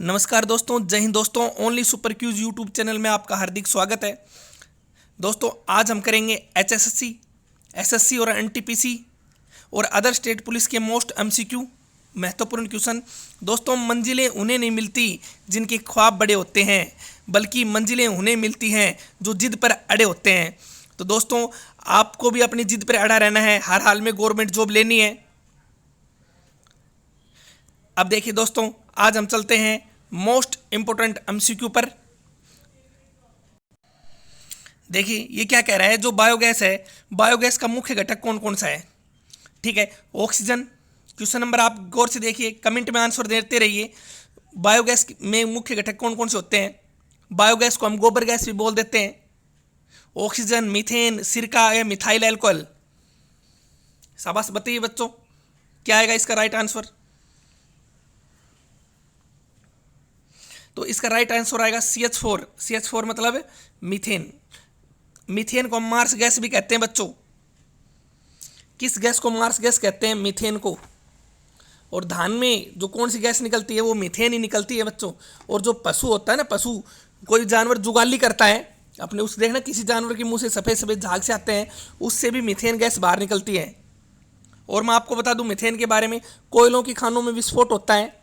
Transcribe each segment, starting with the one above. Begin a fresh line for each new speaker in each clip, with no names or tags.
नमस्कार दोस्तों, जय हिंद दोस्तों। Only super quiz YouTube channel में आपका हार्दिक स्वागत है। दोस्तों आज हम करेंगे एचएसएससी, एसएससी और एनटीपीसी और अदर स्टेट पुलिस के मोस्ट एमसीक्यू महत्वपूर्ण क्वेश्चन। दोस्तों मंजिलें उन्हें नहीं मिलती जिनके ख्वाब बड़े होते हैं, बल्कि मंजिलें उन्हें मिलती हैं जो जिद पर अड़े होते हैं। तो दोस्तों आपको भी अपनी जिद पर अड़ा रहना है, हर हाल में गवर्नमेंट जॉब लेनी है। अब देखिए दोस्तों, आज हम चलते हैं मोस्ट इंपोर्टेंट एमसीक्यू पर। देखिए ये क्या कह रहा है, जो बायोगैस है, बायोगैस का मुख्य घटक कौन कौन सा है। ठीक है, ऑक्सीजन। क्वेश्चन नंबर आप गौर से देखिए, कमेंट में आंसर देते रहिए। बायोगैस में मुख्य घटक कौन कौन से होते हैं। बायोगैस को हम गोबर गैस भी बोल देते हैं। ऑक्सीजन, मीथेन, सिरका या मिथाइल अल्कोहल। शाबाश, बताइए बच्चों क्या आएगा इसका राइट आंसर। तो इसका राइट आंसर आएगा CH4। CH4 मतलब मीथेन। मीथेन को हम मार्स गैस भी कहते हैं बच्चों। किस गैस को मार्स गैस कहते हैं? मीथेन को। और धान में जो कौन सी गैस निकलती है वो मीथेन ही निकलती है बच्चों। और जो पशु होता है ना, पशु, कोई जानवर जुगाली करता है अपने, उस देखना किसी जानवर के मुंह से सफ़ेद सफ़ेद झाग से आते हैं, उससे भी मीथेन गैस बाहर निकलती है। और मैं आपको बता दूं मीथेन के बारे में, कोयलों की खानों में विस्फोट होता है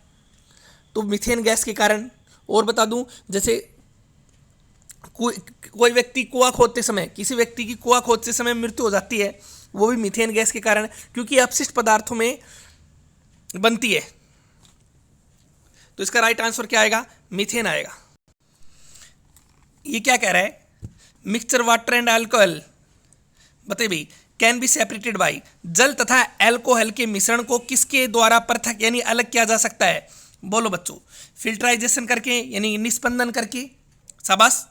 तो मीथेन गैस के कारण। और बता दूं, जैसे कोई व्यक्ति कुआं खोदते समय, किसी व्यक्ति की कुआं खोदते समय मृत्यु हो जाती है, वो भी मीथेन गैस के कारण, क्योंकि अपशिष्ट पदार्थों में बनती है। तो इसका राइट आंसर क्या आएगा? मीथेन आएगा। ये क्या कह रहा है, मिक्सचर वाटर एंड अल्कोहल, बताइए भाई, कैन बी सेपरेटेड बाई, जल तथा अल्कोहल के मिश्रण को किसके द्वारा पृथक यानी अलग किया जा सकता है? बोलो बच्चों। फिल्टराइजेशन करके यानी निस्पंदन करके, शाबाश।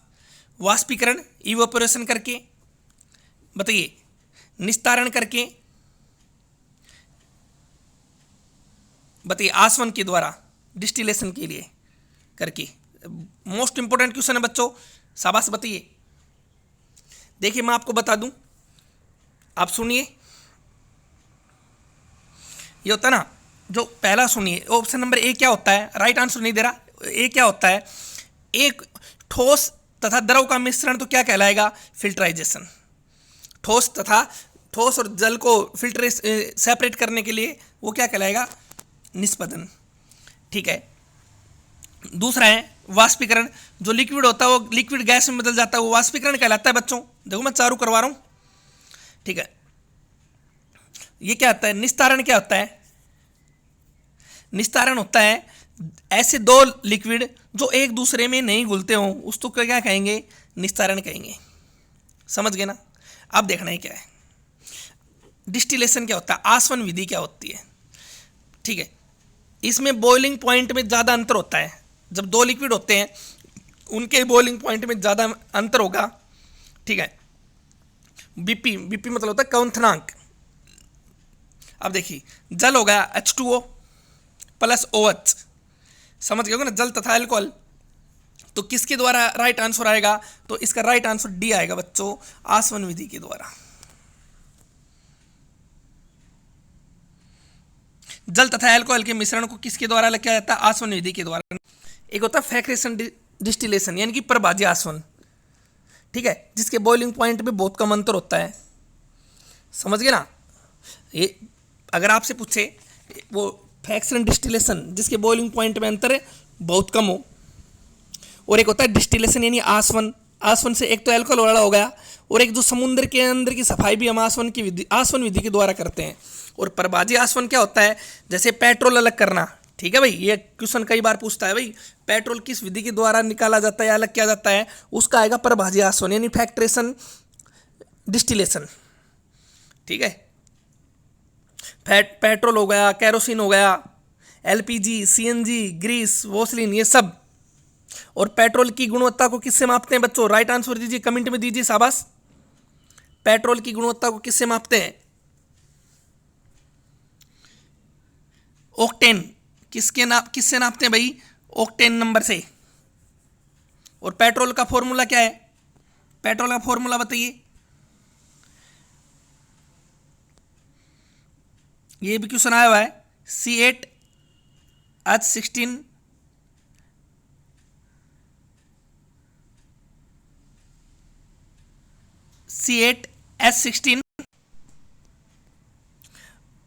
वाष्पीकरण इवोपोरेशन करके, बताइए। निस्तारण करके, बताइए। आसवन के द्वारा, डिस्टिलेशन के लिए करके। मोस्ट इंपोर्टेंट क्वेश्चन है बच्चों, शाबाश, बताइए। देखिए मैं आपको बता दूं, आप सुनिए। ये होता है ना, जो पहला सुनिए, ऑप्शन नंबर ए क्या होता है? राइट आंसर नहीं दे रहा। ए क्या होता है? एक ठोस तथा द्रव का मिश्रण तो क्या कहलाएगा? फिल्टराइजेशन। ठोस और जल को फिल्टर सेपरेट करने के लिए वो क्या कहलाएगा? निस्पंदन। ठीक है। दूसरा है वाष्पीकरण, जो लिक्विड होता है वो लिक्विड गैस में बदल जाता है, वो वाष्पीकरण कहलाता है बच्चों। देखो मैं चारू करवा रहा हूं। ठीक है। ये क्या होता है? निस्तारण क्या होता है? निस्तारण होता है ऐसे दो लिक्विड जो एक दूसरे में नहीं घुलते हों, उसको क्या कहेंगे? निस्तारण कहेंगे। समझ गए ना? अब देखना है क्या है। डिस्टिलेशन क्या होता है? आसवन विधि क्या होती है? ठीक है। इसमें बॉइलिंग पॉइंट में ज़्यादा अंतर होता है। जब दो लिक्विड होते हैं उनके बॉइलिंग पॉइंट में ज़्यादा अंतर होगा। ठीक है। बीपी मतलब होता है क्वथनांक। अब देखिए, जल हो गया H2O प्लस OH, समझ गए हो ना, जल तथा अल्कोहल। तो किसके द्वारा राइट आंसर आएगा? तो इसका राइट आंसर डी आएगा बच्चों, आसवन विधि के द्वारा। जल तथा अल्कोहल के मिश्रण को किसके द्वारा अलग किया जाता है? आसवन विधि के द्वारा। एक होता है फ्रैक्रेशन डिस्टिलेशन यानी कि प्रभाज्य आसवन, ठीक है, जिसके बॉइलिंग पॉइंट में बहुत कम अंतर होता है। समझ गए ना? ये अगर आपसे पूछे वो फ्रैक्शन डिस्टिलेशन जिसके बॉइलिंग पॉइंट में अंतर है बहुत कम हो, और एक होता है डिस्टिलेशन यानी आसवन। आसवन से एक तो अल्कोहल वाला हो गया, और एक जो समुद्र के अंदर की सफाई भी हम आसवन विधि के द्वारा करते हैं। और प्रभाज्य आसवन क्या होता है? जैसे पेट्रोल अलग करना। ठीक है भाई, ये क्वेश्चन कई बार पूछता है भाई, पेट्रोल किस विधि के द्वारा निकाला जाता है या अलग किया जाता है? उसका आएगा प्रभाज्य आसवन यानी फ्रैक्ट्रेशन डिस्टिलेशन। ठीक है। पेट्रोल हो गया, कैरोसिन हो गया, LPG, CNG, ग्रीस, वोसलिन, ये सब। और पेट्रोल की गुणवत्ता को किससे मापते हैं बच्चों? राइट आंसर दीजिए, कमेंट में दीजिए, शाबाश। पेट्रोल की गुणवत्ता को किससे मापते हैं? ऑक्टेन। किससे नापते हैं भाई? ऑक्टेन नंबर से। और पेट्रोल का फॉर्मूला क्या है? पेट्रोल का फॉर्मूला बताइए। ये भी क्वेश्चन आया हुआ है, C8H16 C8H16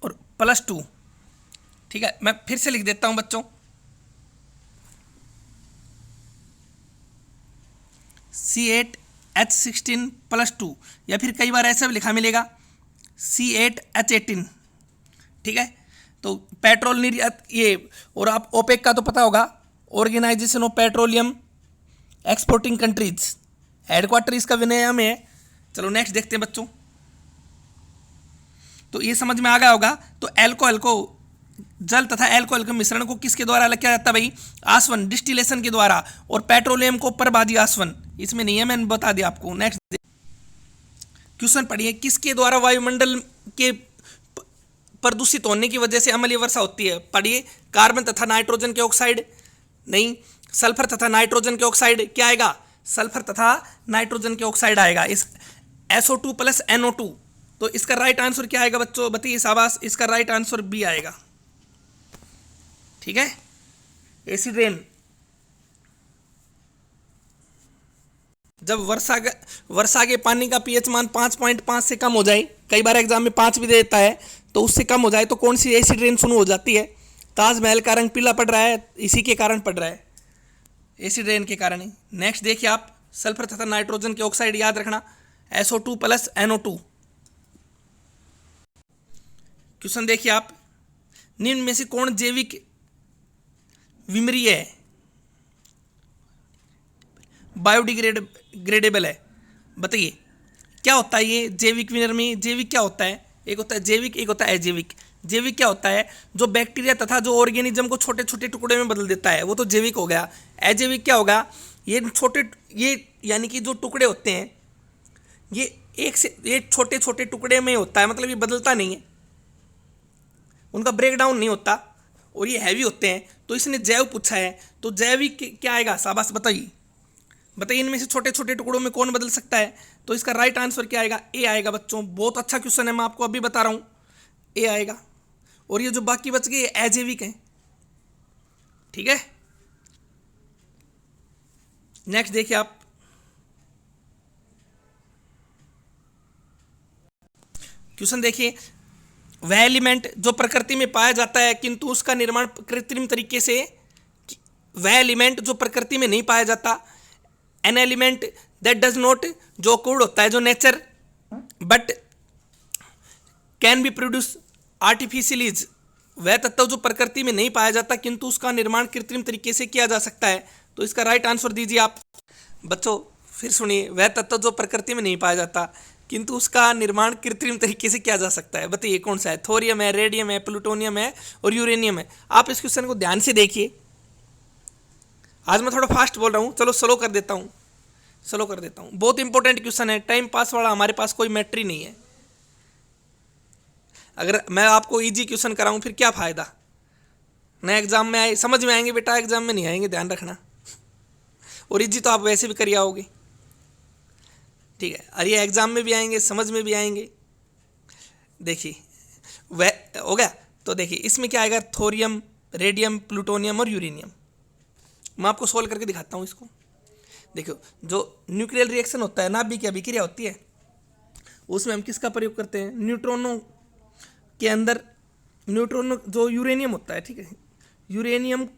और +2। ठीक है, मैं फिर से लिख देता हूं बच्चों, C8H16+2, या फिर कई बार ऐसा भी लिखा मिलेगा C8H18। ठीक है, तो पेट्रोल निर्यात ये, और आप ओपेक का तो पता होगा, organisation of petroleum exporting countries, headquarter इसका विनय में है। चलो नेक्स्ट देखते हैं बच्चों। तो ये समझ में आ गया होगा। तो एल्कोहल को, जल तथा एल्कोहल के मिश्रण को किसके द्वारा अलग किया जाता है भाई? आसवन, डिस्टिलेशन के द्वारा। और पेट्रोलियम को परबाजी आसवन, इसमें नहीं है, मैंने बता दिया आपको। नेक्स्ट क्वेश्चन पढ़िए, किसके द्वारा वायुमंडल के प्रदूषित होने की वजह से अम्लीय वर्षा होती है? पढ़िए, कार्बन तथा नाइट्रोजन के ऑक्साइड, नहीं, सल्फर तथा नाइट्रोजन के ऑक्साइड। क्या आएगा? सल्फर तथा नाइट्रोजन के ऑक्साइड आएगा। इस SO2 + NO2। तो इसका राइट आंसर क्या आएगा बच्चों? बताइए शाबाश, इसका राइट आंसर बी आएगा। ठीक है, एसिड रेन। जब वर्षा के पानी का pH मान 5.5 से कम हो जाए, कई बार एग्जाम में 5 भी दे देता है, तो उससे कम हो जाए तो कौन सी एसिड रेन शुरू हो जाती है? ताजमहल का रंग पीला पड़ रहा है, इसी के कारण पड़ रहा है, एसिड रेन के कारण ही। नेक्स्ट देखिए आप, सल्फर तथा नाइट्रोजन के ऑक्साइड याद रखना, SO2 + NO2। क्वेश्चन देखिए आप, निम्न में से कौन जैविक विमरीय है, बायोडिग्रेडेबल है? बताइए क्या होता है ये जैविक विनिर्मी? जैविक क्या होता है? एक होता है जैविक, एक होता है अजैविक। जैविक क्या होता है? जो बैक्टीरिया तथा जो ऑर्गेनिज्म को छोटे छोटे टुकड़े में बदल देता है, वो तो जैविक हो गया। अजैविक क्या होगा? ये यानी कि जो टुकड़े होते हैं, ये छोटे छोटे टुकड़े में होता है, मतलब ये बदलता नहीं है, उनका ब्रेक डाउन नहीं होता, और ये हैवी होते हैं। तो इसने जैव पूछा है, तो जैविक क्या आएगा? शाबाश, बताइए इनमें से छोटे छोटे टुकड़ों में कौन बदल सकता है? तो इसका राइट आंसर क्या आएगा? ए आएगा बच्चों। बहुत अच्छा क्वेश्चन है, मैं आपको अभी बता रहा हूं, ए आएगा। और ये जो बाकी बच गए अजैविक हैं। ठीक है, नेक्स्ट देखिए आप, क्वेश्चन देखिए, वह एलिमेंट जो प्रकृति में पाया जाता है किंतु उसका निर्माण कृत्रिम तरीके से, वह एलिमेंट जो प्रकृति में नहीं पाया जाता, an element that does not, जो ऑकर्ड होता है, जो nature but can be produce artificially, is, वह तत्व जो प्रकृति में नहीं पाया जाता किंतु उसका निर्माण कृत्रिम तरीके से किया जा सकता है। तो इसका राइट आंसर दीजिए आप बच्चों। फिर सुनिए, वह तत्व जो प्रकृति में नहीं पाया जाता किंतु उसका निर्माण कृत्रिम तरीके से किया जा सकता है, बताइए कौन सा है? थोरियम है, रेडियम है, प्लूटोनियम है और यूरेनियम है। आप इस क्वेश्चन को ध्यान से देखिए। आज मैं थोड़ा फास्ट बोल रहा हूँ, चलो स्लो कर देता हूँ, बहुत इंपॉर्टेंट क्वेश्चन है, टाइम पास वाला हमारे पास कोई मैटर ही नहीं है। अगर मैं आपको इजी क्वेश्चन कराऊं फिर क्या फायदा? नए एग्जाम में आए, समझ में आएंगे बेटा, एग्जाम में नहीं आएंगे, ध्यान रखना। और इजी तो आप वैसे भी कर आओगे। ठीक है, और ये एग्जाम में भी आएंगे, समझ में भी आएंगे। देखिए वह हो गया। तो देखिए इसमें क्या आएगा? थोरियम, रेडियम, प्लूटोनियम और यूरेनियम। मैं आपको सोल्व करके दिखाता हूँ इसको। देखो, जो न्यूक्लियर रिएक्शन होता है, नाभिक अभिक्रिया होती है, उसमें हम किसका प्रयोग करते हैं? न्यूट्रॉनों के अंदर, न्यूट्रॉनों जो यूरेनियम होता है, ठीक है, यूरेनियम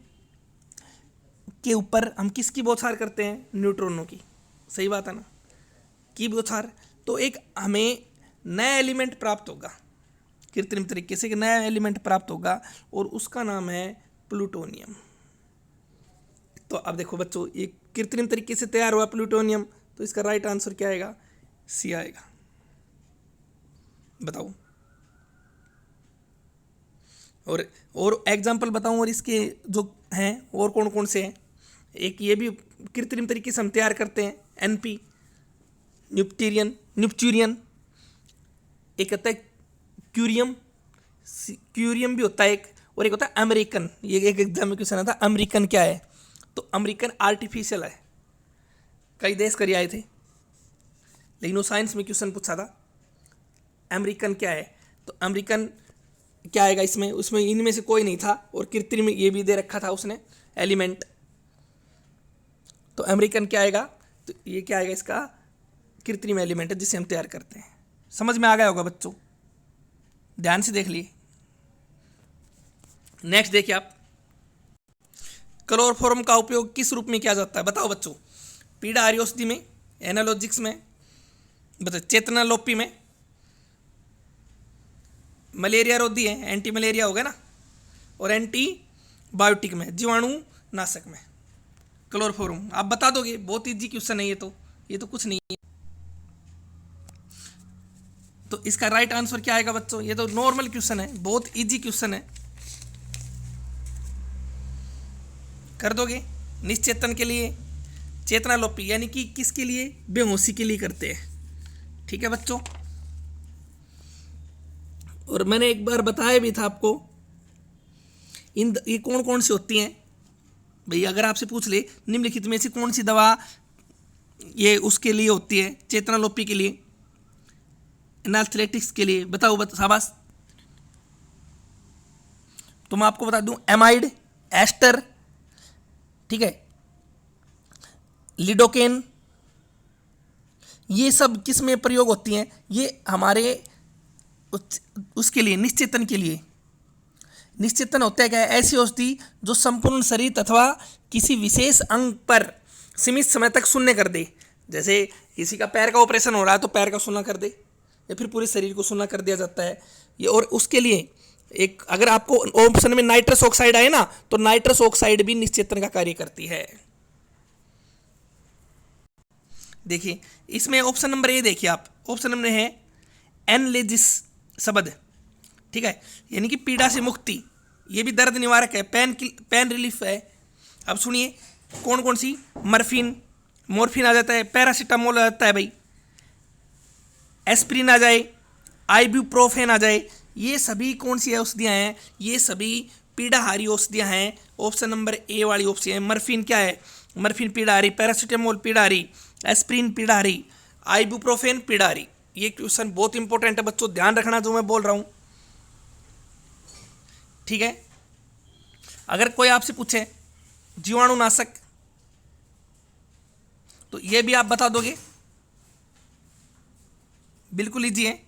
के ऊपर हम किसकी बौछार करते हैं? न्यूट्रॉनों की। सही बात है ना, की बौछार। तो एक हमें नया एलिमेंट प्राप्त होगा कृत्रिम तरीके से, एक नया एलिमेंट प्राप्त होगा और उसका नाम है प्लूटोनियम। तो अब देखो बच्चों, ये कृत्रिम तरीके से तैयार हुआ प्लूटोनियम, तो इसका राइट आंसर क्या आएगा? सी आएगा। बताओ, और एग्जाम्पल बताऊं, और इसके जो हैं और कौन कौन से हैं? एक ये भी कृत्रिम तरीके से हम तैयार करते हैं, एनपी, न्यूप्टूरियन, एक होता है क्यूरियम भी होता है एक, और एक होता है अमेरिकन। ये एक एग्जाम में क्वेश्चन आता है, अमेरिकन क्या है? तो अमेरिकन आर्टिफिशियल है, कई देश कर आए थे, लेकिन वो साइंस में क्वेश्चन पूछा था, अमेरिकन क्या है? तो अमेरिकन क्या आएगा इसमें? उसमें इनमें से कोई नहीं था, और कृत्रिम ये भी दे रखा था उसने एलिमेंट। तो अमेरिकन क्या आएगा? तो ये क्या आएगा इसका? कृत्रिम एलिमेंट है जिसे हम तैयार करते हैं। समझ में आ गया होगा बच्चों, ध्यान से देख लिए। नेक्स्ट देखिए आप, क्लोरोफॉर्म का उपयोग किस रूप में किया जाता है बताओ बच्चों। पीड़ाहारी औषधि में, एनालॉजिक्स में, बताओ चेतनालोपी में, मलेरिया रोधी है, एंटी मलेरिया हो गया ना, और एंटीबायोटिक में, जीवाणु नाशक में क्लोरोफॉर्म। आप बता दोगे, बहुत इजी क्वेश्चन है ये तो कुछ नहीं है। तो इसका राइट आंसर क्या आएगा बच्चों, ये तो नॉर्मल क्वेश्चन है, बहुत इजी क्वेश्चन है, कर दोगे। निश्चेतन के लिए चेतनालोपी, यानी कि किसके लिए, बेहोशी के लिए करते हैं, ठीक है बच्चों। और मैंने एक बार बताया भी था आपको, ये कौन कौन सी होती हैं भाई, अगर आपसे पूछ ले निम्नलिखित में से कौन सी दवा ये उसके लिए होती है, चेतनालोपी के लिए, एनास्थेटिक्स के लिए, बताओ शाबाश। तो मैं आपको बता दूं, एमाइड, एस्टर, ठीक है, लिडोकेन, ये सब किस में प्रयोग होती हैं, ये हमारे उसके लिए, निश्चेतन के लिए। निश्चेतन होता है क्या, ऐसी औषधि जो संपूर्ण शरीर अथवा किसी विशेष अंग पर सीमित समय तक शून्य कर दे। जैसे किसी का पैर का ऑपरेशन हो रहा है तो पैर का शून्य कर दे, या फिर पूरे शरीर को शून्य कर दिया जाता है ये। और उसके लिए एक, अगर आपको ऑप्शन में नाइट्रस ऑक्साइड आए ना, तो नाइट्रस ऑक्साइड भी निश्चेतन का कार्य करती है। देखिए इसमें ऑप्शन नंबर ए देखिए आप, ऑप्शन नंबर है एनलेजिस शब्द, ठीक है, यानी कि पीड़ा से मुक्ति, ये भी दर्द निवारक है, पेन रिलीफ है। अब सुनिए कौन कौन सी, मॉर्फिन, मॉर्फिन आ जाता है, पैरासीटामोल आ जाता है भाई, एस्प्रिन आ जाए, आइब्यूप्रोफेन आ जाए, ये सभी कौन सी औषधियाँ हैं, ये सभी पीड़ाहारी औषधियाँ हैं। ऑप्शन नंबर ए वाली ऑप्शन है। मॉर्फिन क्या है, मॉर्फिन पीड़ाहारी, पैरासीटामोल पीड़ाहारी, एस्प्रिन पीड़ाहारी, आइब्यूप्रोफेन पीड़ाहारी। ये क्वेश्चन बहुत इंपॉर्टेंट है बच्चों, ध्यान रखना जो मैं बोल रहा हूँ, ठीक है। अगर कोई आपसे पूछे जीवाणुनाशक, तो ये भी आप बता दोगे, बिल्कुल इजी है।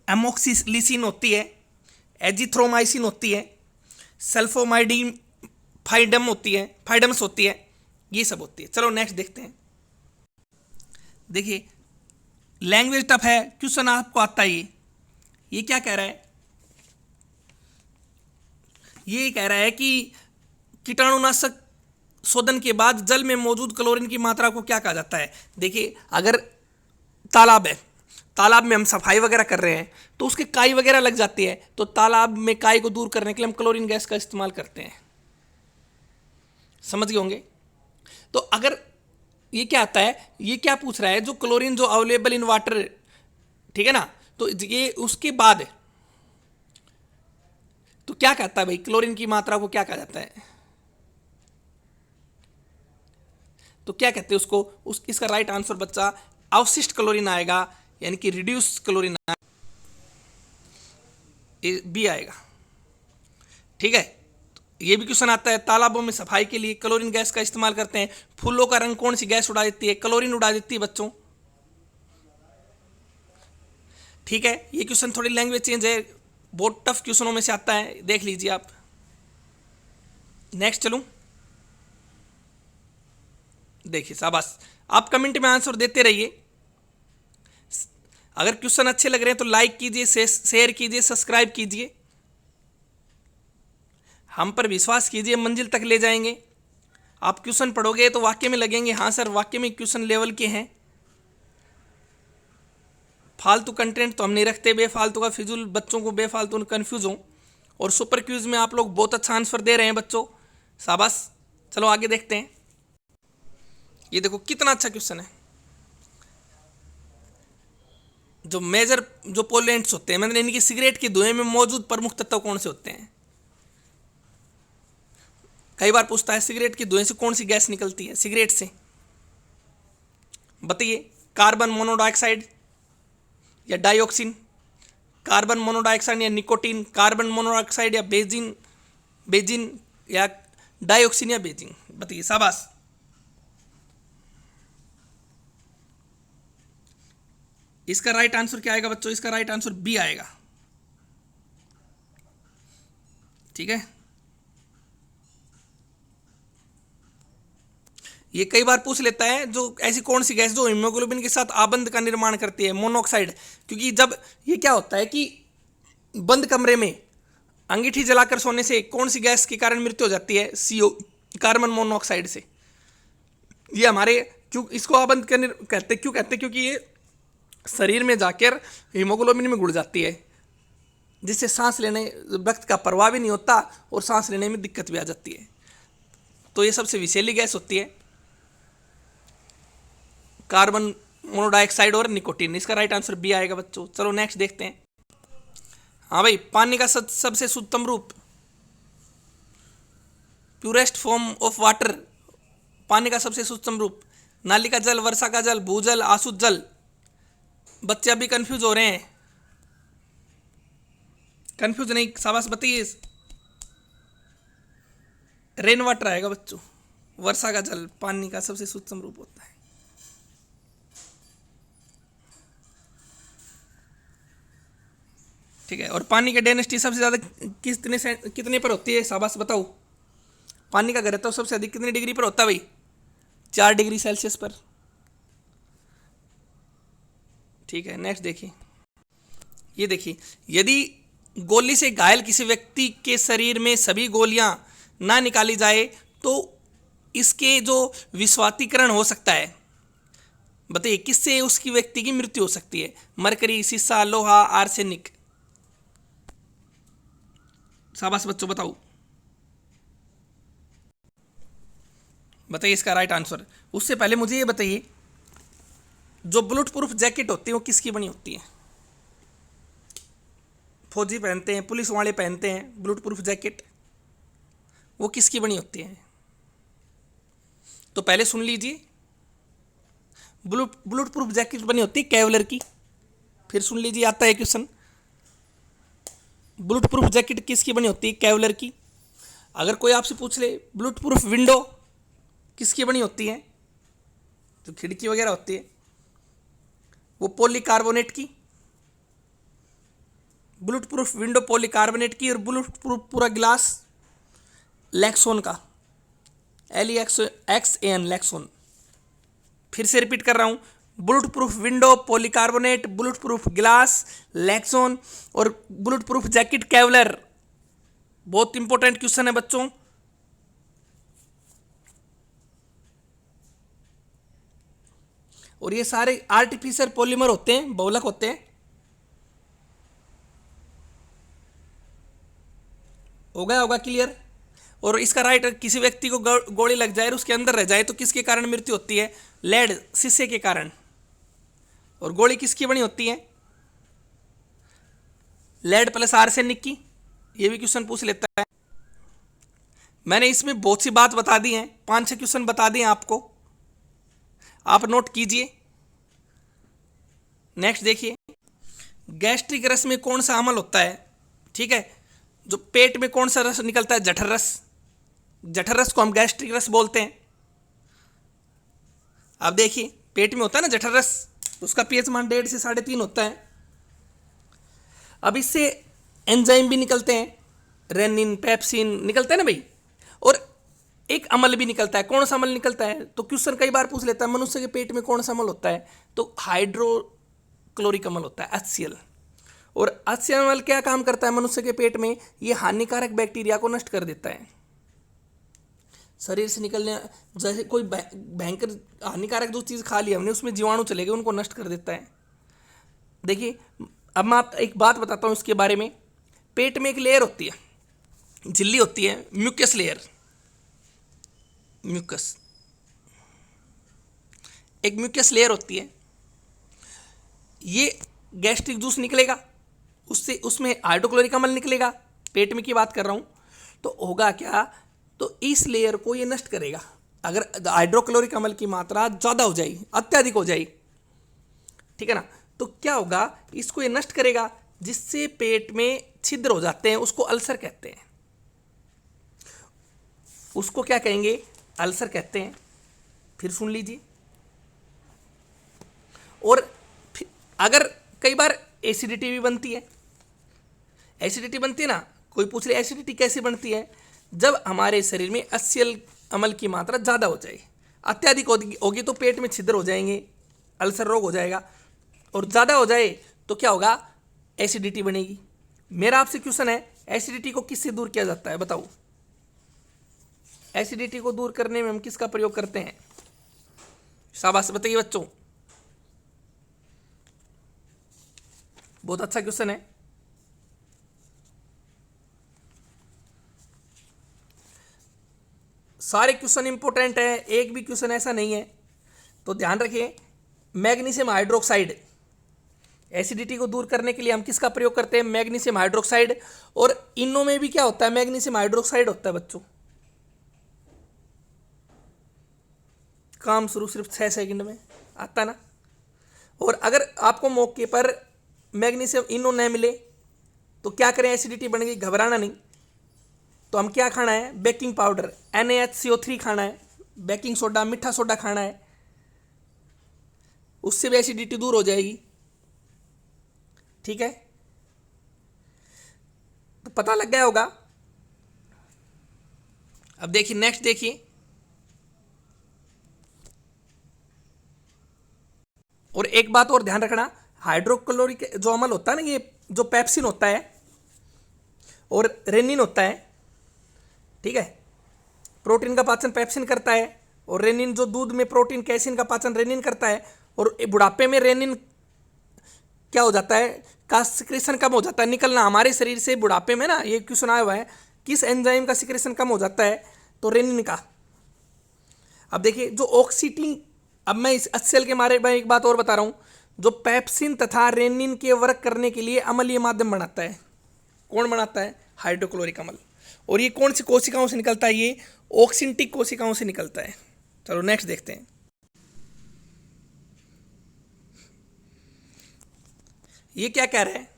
एमोक्सिलिसिन होती है, एजिथ्रोमाइसिन होती है, सल्फोमाइडिन फाइडम होती है, फाइडम्स होती है, ये सब होती है। चलो नेक्स्ट देखते हैं। देखिए लैंग्वेज टफ है, क्वेश्चन आपको आता है ये क्या कह रहा है, ये कह रहा है कि कीटाणुनाशक शोधन के बाद जल में मौजूद क्लोरीन की मात्रा को क्या कहा जाता है। देखिए अगर तालाब है, तालाब में हम सफाई वगैरह कर रहे हैं तो उसके काई वगैरह लग जाती है, तो तालाब में काई को दूर करने के लिए हम क्लोरीन गैस का इस्तेमाल करते हैं, समझ गए होंगे। तो अगर ये क्या आता है, ये क्या पूछ रहा है, जो क्लोरीन जो अवेलेबल इन वाटर, ठीक है ना, तो ये उसके बाद तो क्या कहता है भाई, क्लोरीन की मात्रा को क्या कहा जाता है, तो क्या कहते हैं उसको, इसका राइट आंसर बच्चा अवशिष्ट क्लोरीन आएगा, यानी कि रिड्यूस क्लोरीन बी आएगा, ठीक है। ये भी क्वेश्चन आता है, तालाबों में सफाई के लिए क्लोरीन गैस का इस्तेमाल करते हैं। फूलों का रंग कौन सी गैस उड़ा देती है, क्लोरीन उड़ा देती है बच्चों, ठीक है। ये क्वेश्चन थोड़ी लैंग्वेज चेंज है, बहुत टफ क्वेश्चनों में से आता है, देख लीजिए आप। नेक्स्ट चलूं, देखिए शाबाश, आप कमेंट में आंसर देते रहिए। अगर क्वेश्चन अच्छे लग रहे हैं तो लाइक कीजिए, शेयर कीजिए, सब्सक्राइब कीजिए, हम पर विश्वास कीजिए, मंजिल तक ले जाएंगे। आप क्वेश्चन पढ़ोगे तो वाक्य में लगेंगे, हाँ सर वाक्य में क्वेश्चन लेवल के हैं। फालतू कंटेंट तो हम नहीं रखते, बेफालतू का फिजूल बच्चों को बेफालतू कन्फ्यूज हो। और सुपर क्यूज में आप लोग बहुत अच्छा आंसर दे रहे हैं बच्चों, शाबाश। चलो आगे देखते हैं। ये देखो कितना अच्छा क्वेश्चन है। जो मेजर जो पोलेंट्स होते हैं, मतलब इनकी सिगरेट की धुएं में मौजूद प्रमुख तत्व कौन से होते हैं। कई बार पूछता है सिगरेट की धुएं से कौन सी गैस निकलती है, सिगरेट से बताइए। कार्बन मोनोडाइऑक्साइड या डाइऑक्सिन, कार्बन मोनोडाइऑक्साइड या निकोटीन, कार्बन मोनोऑक्साइड या बेजिन या डाइऑक्सिन या बेजिन, बताइए शाबाश। इसका राइट आंसर क्या आएगा बच्चों? इसका राइट आंसर बी आएगा। ठीक है, ये कई बार पूछ लेता है, जो ऐसी कौन सी गैस जो हीमोग्लोबिन के साथ आबंध का निर्माण करती है? मोनोऑक्साइड। क्योंकि जब ये क्या होता है कि बंद कमरे में अंगीठी जलाकर सोने से कौन सी गैस के कारण मृत्यु हो जाती है? CO, कार्बन मोनोऑक्साइड से। ये हमारे क्यों इसको आबंध करने कहते, क्यों कहते हैं? क्योंकि ये शरीर में जाकर हीमोग्लोबिन में घुल जाती है, जिससे सांस लेने, रक्त का प्रवाह भी नहीं होता और सांस लेने में दिक्कत भी आ जाती है। तो ये सबसे विषैली गैस होती है कार्बन मोनोडाइऑक्साइड और निकोटीन। इसका राइट आंसर बी आएगा बच्चों। चलो नेक्स्ट देखते हैं। हाँ भाई, पानी का सबसे शुद्धतम रूप, प्यूरेस्ट फॉर्म ऑफ वाटर, पानी का सबसे शुद्धतम रूप, नाली का जल, वर्षा का जल, भूजल, आसुत जल। बच्चे अभी कंफ्यूज हो रहे हैं, कंफ्यूज नहीं, शाबाश बताइए। रेन वाटर आएगा बच्चों, वर्षा का जल पानी का सबसे शुद्धतम रूप होता है। ठीक है, और पानी की डेंसिटी सबसे ज़्यादा कितने पर होती है? शाबाश बताओ। पानी का घनत्व सबसे अधिक कितनी डिग्री पर होता है भाई? 4 डिग्री सेल्सियस पर। ठीक है, नेक्स्ट देखिए। ये देखिए, यदि गोली से घायल किसी व्यक्ति के शरीर में सभी गोलियां ना निकाली जाए तो इसके जो विस्वातीकरण हो सकता है, बताइए किससे उसकी व्यक्ति की मृत्यु हो सकती है? मरकरी, सीसा, लोहा, आर्सेनिक। शाबाश बच्चों बताओ, बताइए इसका राइट आंसर। उससे पहले मुझे ये बताइए, जो बुलेट प्रूफ जैकेट होती है वो किसकी बनी होती है? फौजी पहनते हैं, पुलिस वाले पहनते हैं बुलेट प्रूफ जैकेट, वो किसकी बनी होती है? तो पहले सुन लीजिए, बुलेट प्रूफ जैकेट बनी होती है कैवलर की। फिर सुन लीजिए, आता है क्वेश्चन, बुलेट प्रूफ जैकेट किसकी बनी होती है? कैवलर की। अगर कोई आपसे पूछ ले बुलेट प्रूफ विंडो किसकी बनी होती है, जो खिड़की वगैरह होती है, वो पॉलीकार्बोनेट की। बुलेट प्रूफ विंडो पॉलीकार्बोनेट की, और बुलेट प्रूफ पूरा गिलास लैक्सोन का, LEXAN लैक्सोन। फिर से रिपीट कर रहा हूं, bullet proof window polycarbonate, bullet proof गिलास लैक्सोन, और बुलेट प्रूफ जैकेट कैवलर। बहुत इंपॉर्टेंट क्वेश्चन है बच्चों। और ये सारे आर्टिफिशियल पॉलीमर होते हैं, बहुलक होते हैं। हो गया होगा क्लियर? और इसका राइट, किसी व्यक्ति को गोली लग जाए और उसके अंदर रह जाए तो किसके कारण मृत्यु होती है? लेड, शीशे के कारण। और गोली किसकी बनी होती है? लेड प्लस आर्सेनिक की। ये भी क्वेश्चन पूछ लेता है। मैंने इसमें बहुत सी बात बता दी है, 5-6 क्वेश्चन बता दिए आपको, आप नोट कीजिए। नेक्स्ट देखिए, गैस्ट्रिक रस में कौन सा अम्ल होता है? ठीक है, जो पेट में कौन सा रस निकलता है? जठर रस। जठर रस को हम गैस्ट्रिक रस बोलते हैं। अब देखिए, पेट में होता है ना जठर रस, उसका pH मान 1.5 से 3.5 होता है। अब इससे एंजाइम भी निकलते हैं, रेनिन, पेप्सिन निकलते हैं ना भाई। और एक अम्ल भी निकलता है। कौन सा अम्ल निकलता है? तो क्वेश्चन कई बार पूछ लेता है, मनुष्य के पेट में कौन सा अम्ल होता है? तो हाइड्रोक्लोरिक अम्ल होता है, HCl। और HCl अम्ल क्या काम करता है मनुष्य के पेट में? ये हानिकारक बैक्टीरिया को नष्ट कर देता है। शरीर से निकलने, जैसे कोई भयंकर हानिकारक जो चीज़ खा ली हमने, उसमें जीवाणु चले गए, उनको नष्ट कर देता है। देखिए, अब मैं आप एक बात बताता हूँ इसके बारे में। पेट में एक लेयर होती है, झिल्ली होती है, म्यूकस लेयर। म्यूकस, एक म्यूकस लेयर होती है। ये गैस्ट्रिक जूस निकलेगा, उससे उसमें हाइड्रोक्लोरिक अम्ल निकलेगा, पेट में की बात कर रहा हूँ। तो होगा क्या? तो इस लेयर को ये नष्ट करेगा। अगर हाइड्रोक्लोरिक अम्ल की मात्रा ज़्यादा हो जाएगी, अत्यधिक हो जाएगी, ठीक है ना, तो क्या होगा? इसको ये नष्ट करेगा, जिससे पेट में छिद्र हो जाते हैं, उसको अल्सर कहते हैं। उसको क्या कहेंगे? अल्सर कहते हैं। फिर सुन लीजिए, और अगर कई बार एसिडिटी भी बनती है, एसिडिटी बनती है ना, कोई पूछ ले एसिडिटी कैसे बनती है, जब हमारे शरीर में HCl अम्ल की मात्रा ज़्यादा हो जाए, अत्यधिक होगी तो पेट में छिद्र हो जाएंगे, अल्सर रोग हो जाएगा, और ज़्यादा हो जाए तो क्या होगा, एसिडिटी बनेगी। मेरा आपसे क्वेश्चन है, एसिडिटी को किससे दूर किया जाता है बताओ? एसिडिटी को दूर करने में हम किसका प्रयोग करते हैं? शाबाश बताइए बच्चों, बहुत अच्छा क्वेश्चन है। सारे क्वेश्चन इंपॉर्टेंट है, एक भी क्वेश्चन ऐसा नहीं है, तो ध्यान रखिए। मैग्नीशियम हाइड्रोक्साइड, एसिडिटी को दूर करने के लिए हम किसका प्रयोग करते हैं? Magnesium hydroxide. और इनों में भी क्या होता है? मैग्नीशियम हाइड्रोक्साइड होता है बच्चों। काम शुरू सिर्फ 6 सेकंड में आता है ना। और अगर आपको मौके पर मैग्नीशियम इनो न मिले तो क्या करें? एसिडिटी बन गई, घबराना नहीं। तो हम क्या खाना है? बेकिंग पाउडर NaHCO3 खाना है, बेकिंग सोडा, मीठा सोडा खाना है, उससे भी एसिडिटी दूर हो जाएगी। ठीक है, तो पता लग गया होगा। अब देखिए नेक्स्ट, देखिए और एक बात और ध्यान रखना, हाइड्रोक्लोरिक जो अम्ल होता है ना, ये जो पेप्सिन होता है और रेनिन होता है, ठीक है, प्रोटीन का पाचन पेप्सिन करता है, और रेनिन जो दूध में प्रोटीन कैसिन का पाचन रेनिन करता है। और बुढ़ापे में रेनिन क्या हो जाता है? का सिक्रेशन कम हो जाता है, निकलना हमारे शरीर से बुढ़ापे में ना। ये क्वेश्चन आया हुआ है, किस एंजाइम का सिक्रेशन कम हो जाता है? तो रेनिन का। अब देखिए जो ऑक्सीटिन, अब मैं इस HCl के बारे में एक बात और बता रहा हूँ, जो पेप्सिन तथा रेनिन के वर्क करने के लिए अम्लीय माध्यम बनाता है। कौन बनाता है? हाइड्रोक्लोरिक अम्ल। और ये कौन सी कोशिकाओं से निकलता है? ये ऑक्सिंटिक कोशिकाओं से निकलता है। चलो नेक्स्ट देखते हैं। ये क्या कह रहा है?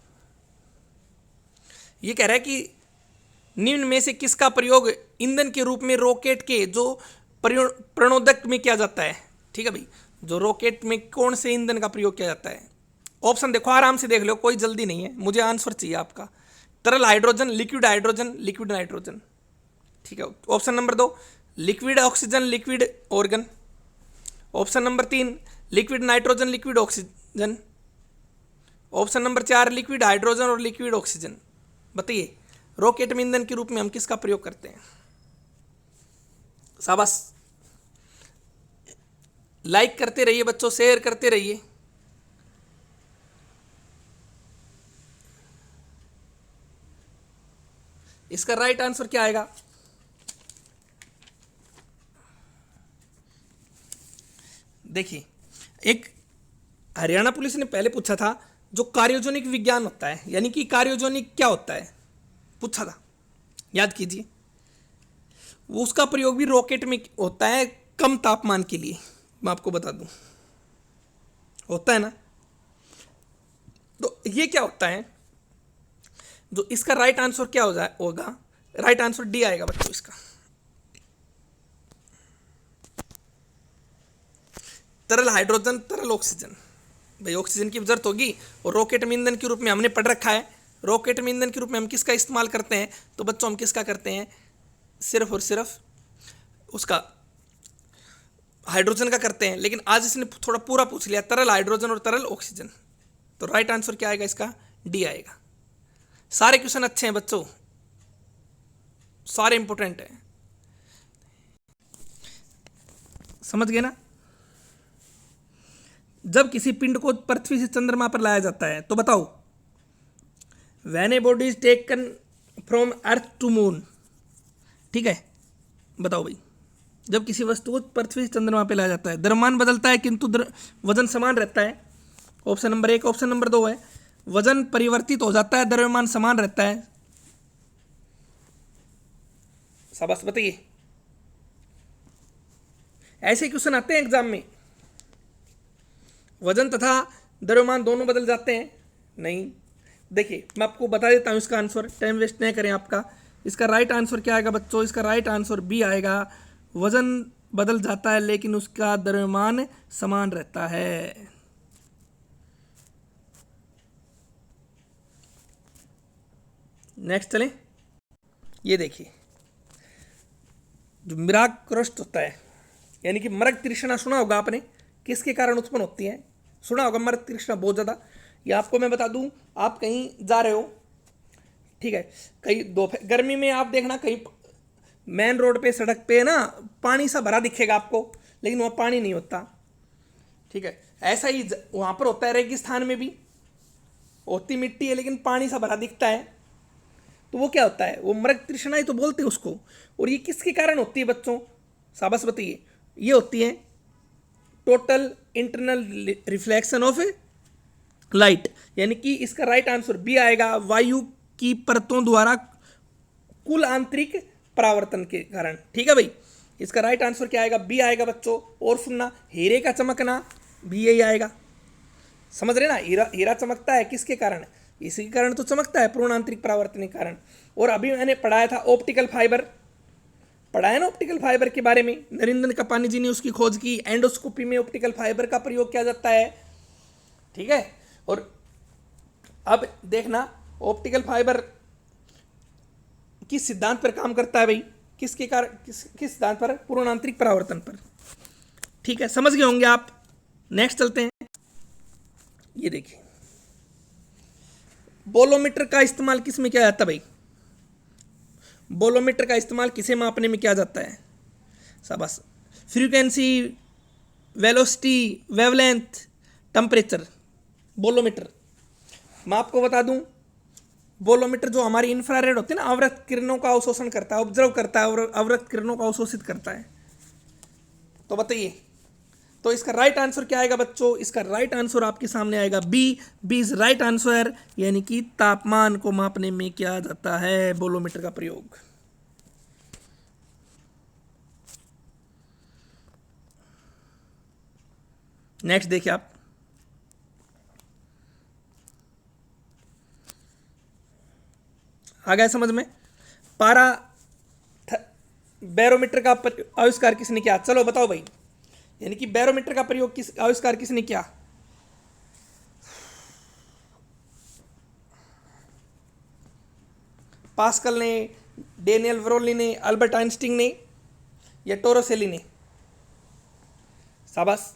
ये कह रहा है कि निम्न में से किसका प्रयोग ईंधन के रूप में रॉकेट के जो प्रणोदक में किया जाता है? ठीक है भाई, जो रॉकेट में कौन से ईंधन का प्रयोग किया जाता है? ऑप्शन देखो, आराम से देख लो, कोई जल्दी नहीं है, मुझे आंसर चाहिए आपका। तरल hydrogen, liquid hydrogen, liquid nitrogen. ठीक है, option number 2 liquid oxygen, liquid organ. Option number 3 liquid nitrogen, liquid oxygen. Option number 4 liquid hydrogen और लिक्विड ऑक्सीजन। बताइए रॉकेट में ईंधन के रूप में हम किसका प्रयोग करते हैं? शाबाश, लाइक करते रहिए बच्चों, शेयर करते रहिए। इसका राइट आंसर क्या आएगा? देखिए, एक हरियाणा पुलिस ने पहले पूछा था, जो कार्योजनिक विज्ञान होता है, यानी कि कार्योजनिक क्या होता है, पूछा था, याद कीजिए। उसका प्रयोग भी रॉकेट में होता है, कम तापमान के लिए। मैं आपको बता दूं, होता है ना। तो ये क्या होता है? जो इसका राइट आंसर क्या होगा? राइट आंसर डी आएगा बच्चों इसका। तरल हाइड्रोजन, तरल ऑक्सीजन। भाई ऑक्सीजन की जरूरत होगी, और रॉकेट में ईंधन के रूप में हमने पढ़ रखा है। रॉकेट में ईंधन के रूप में हम किसका इस्तेमाल करते हैं? तो बच्चों हम किसका करते हैं? सिर्फ और सिर्फ उसका हाइड्रोजन का करते हैं। लेकिन आज इसने थोड़ा पूरा पूछ लिया, तरल हाइड्रोजन और तरल ऑक्सीजन। तो राइट आंसर क्या आएगा इसका? डी आएगा। सारे क्वेश्चन अच्छे हैं बच्चों, सारे इंपॉर्टेंट हैं, समझ गए ना। जब किसी पिंड को पृथ्वी से चंद्रमा पर लाया जाता है तो बताओ, when a body is taken from earth to moon, ठीक है, बताओ भाई, जब किसी वस्तु को पृथ्वी से चंद्रमा पर लाया जाता है, द्रव्यमान बदलता है किंतु वजन समान रहता है। Option number 1। ऑप्शन नंबर 2 है वजन परिवर्तित हो जाता है, द्रव्यमान समान रहता है। शाबाश, बताइए। ऐसे क्वेश्चन आते हैं एग्जाम में, वजन तथा द्रव्यमान दोनों बदल जाते हैं? नहीं। देखिए मैं आपको बता देता हूं इसका आंसर, टाइम वेस्ट नहीं करें आपका। इसका राइट आंसर क्या आएगा बच्चों? इसका राइट आंसर बी आएगा। वजन बदल जाता है लेकिन उसका द्रव्यमान समान रहता है। नेक्स्ट चलें। ये देखिए, जो मिराग क्रस्ट होता है, यानी कि मृग तृष्णा सुना होगा आपने, किसके कारण उत्पन्न होती है? सुना होगा मृग तृष्णा बहुत ज़्यादा। ये आपको मैं बता दूं, आप कहीं जा रहे हो, ठीक है, कहीं दोपहर गर्मी में आप देखना कहीं मेन रोड पे सड़क पे ना पानी सा भरा दिखेगा आपको, लेकिन वहाँ पानी नहीं होता, ठीक है। ऐसा ही वहाँ पर होता है, रेगिस्तान में भी होती मिट्टी है लेकिन पानी सा भरा दिखता है, तो वो क्या होता है? वो मृग तृष्णा ही तो बोलते हैं उसको। और ये किसके कारण होती है बच्चों? शाबाश बताइए। ये होती है total internal reflection of light, यानी कि इसका राइट आंसर बी आएगा, वायु की परतों द्वारा कुल आंतरिक परावर्तन के कारण। ठीक है भाई, इसका राइट आंसर क्या आएगा? बी आएगा बच्चों। और सुनना, हीरे का चमकना भी यही आएगा। समझ रहे ना, हीरा हीरा चमकता है किसके कारण? इसी के कारण तो चमकता है, पूर्ण आंतरिक परावर्तन के कारण। और अभी मैंने पढ़ाया था ऑप्टिकल फाइबर, पढ़ाया ना ऑप्टिकल फाइबर के बारे में, नरेंद्र कपानी जी ने उसकी खोज की। एंडोस्कोपी में ऑप्टिकल फाइबर का प्रयोग किया जाता है, ठीक है। और अब देखना, ऑप्टिकल फाइबर किस सिद्धांत पर काम करता है भाई? किसके कारण, किस सिद्धांत पर? पूर्ण आंतरिक परावर्तन पर। ठीक है, समझ गए होंगे आप। नेक्स्ट चलते हैं। ये देखिए, बोलोमीटर का इस्तेमाल किस में किया जाता है भाई? बोलोमीटर का इस्तेमाल किसे मापने में किया जाता है? शाबाश। Frequency, velocity, wavelength, temperature. Bolometer, मैं आपको बता दूं, बोलोमीटर जो हमारी इंफ्रारेड होती है ना, अवरक्त किरणों का अवशोषण करता है, ऑब्जर्व करता है और अवरक्त किरणों को अवशोषित करता है। तो बताइए, तो इसका राइट आंसर क्या आएगा बच्चों? इसका राइट आंसर आपके सामने आएगा B. B is right answer, यानी कि तापमान को मापने में किया जाता है बोलोमीटर का प्रयोग। नेक्स्ट देखिए आप, आ गया समझ में? पारा बैरोमीटर का आविष्कार किसने किया? चलो बताओ भाई, यानी कि बैरोमीटर का प्रयोग किस आविष्कार किसने किया? पास्कल ने, डेनियल ब्रोली ने, अल्बर्ट आइंस्टीन ने, या टोरोसेली ने? शाबाश।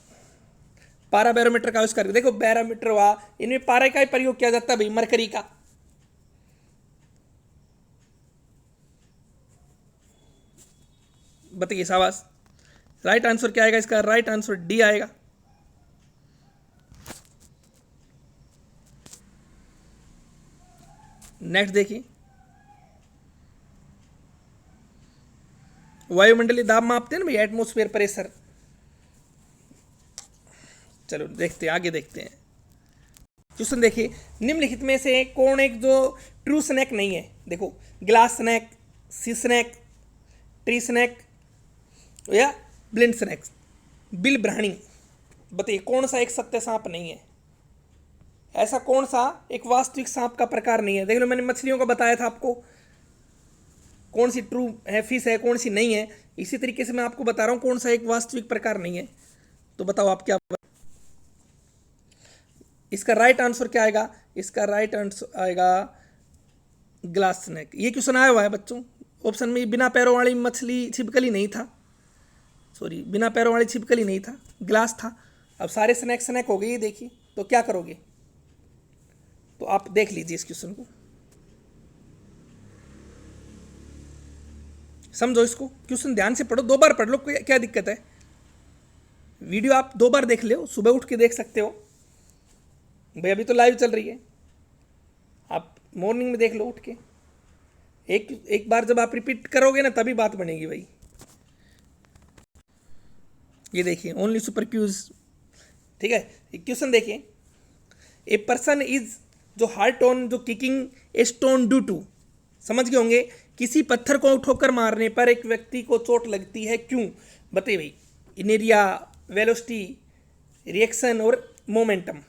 पारा बैरोमीटर का आविष्कार, देखो बैरोमीटर हुआ, इनमें पारा का ही प्रयोग किया जाता है भाई, मरकरी का। बताइए, शाबाश। राइट आंसर क्या आएगा इसका? राइट आंसर डी आएगा। नेक्स्ट देखिए, वायुमंडलीय दाब मापते हैं ना भाई, एटमोस्फेयर प्रेशर। चलो देखते हैं, आगे देखते हैं। क्वेश्चन देखिए, निम्नलिखित में से कौन एक जो ट्रू स्नैक नहीं है? देखो, glass snack, sea snake, tree snack या ब्लिंड स्नैक, बिल ब्राहनी। बताइए कौन सा एक सत्य सांप नहीं है? ऐसा कौन सा एक वास्तविक सांप का प्रकार नहीं है? देख लो, मैंने मछलियों का बताया था आपको, कौन सी ट्रू है फिश है, कौन सी नहीं है। इसी तरीके से मैं आपको बता रहा हूँ कौन सा एक वास्तविक प्रकार नहीं है। तो बताओ आप क्या? इसका राइट आंसर क्या आएगा? इसका राइट आंसर आएगा ग्लास स्नैक। ये क्वेश्चन आया हुआ है बच्चों ऑप्शन में। बिना पैरों वाली मछली छिपकली नहीं था, सॉरी, बिना पैरों वाली छिपकली नहीं था, ग्लास था। अब सारे स्नैक स्नैक हो गए, ये देखिए, तो क्या करोगे? तो आप देख लीजिए इस क्वेश्चन को, समझो इसको। क्वेश्चन ध्यान से पढ़ो, 2 बार पढ़ लो, क्या दिक्कत है? वीडियो आप 2 बार देख लो, सुबह उठ के देख सकते हो भाई, अभी तो लाइव चल रही है, आप मॉर्निंग में देख लो उठ के। एक एक बार जब आप रिपीट करोगे ना, तभी बात बनेगी भाई। ये देखिए, ओनली सुपर क्यूज, ठीक है। क्वेश्चन देखिए, ए पर्सन इज, जो हार्ट ऑन जो kicking a stone due to, समझ गए होंगे, किसी पत्थर को ठोकर मारने पर एक व्यक्ति को चोट लगती है, क्यों? बताइए भाई। इनेरिया, वेलोसिटी, रिएक्शन और मोमेंटम,